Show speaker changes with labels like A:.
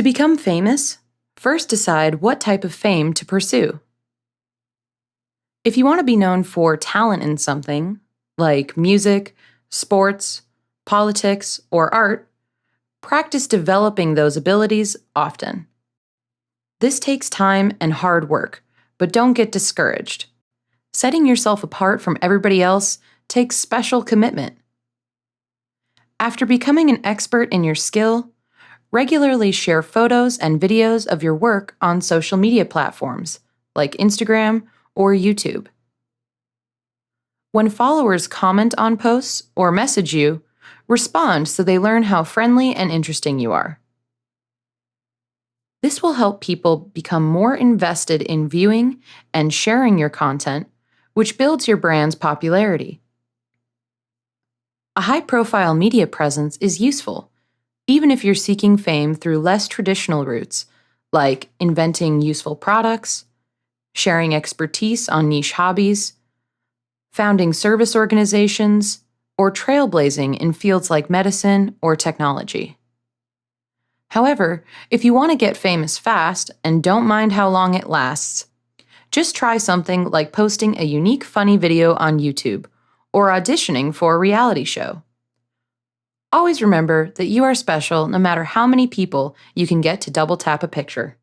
A: To become famous, first decide what type of fame to pursue. If you want to be known for talent in something, like music, sports, politics, or art, practice developing those abilities often. This takes time and hard work, but don't get discouraged. Setting yourself apart from everybody else takes special commitment. After becoming an expert in your skill, regularly share photos and videos of your work on social media platforms like Instagram or YouTube. When followers comment on posts or message you, respond so they learn how friendly and interesting you are. This will help people become more invested in viewing and sharing your content, which builds your brand's popularity. A high-profile media presence is useful, even if you're seeking fame through less traditional routes, like inventing useful products, sharing expertise on niche hobbies, founding service organizations, or trailblazing in fields like medicine or technology. However, if you want to get famous fast and don't mind how long it lasts, just try something like posting a unique funny video on YouTube or auditioning for a reality show. Always remember that you are special no matter how many people you can get to double tap a picture.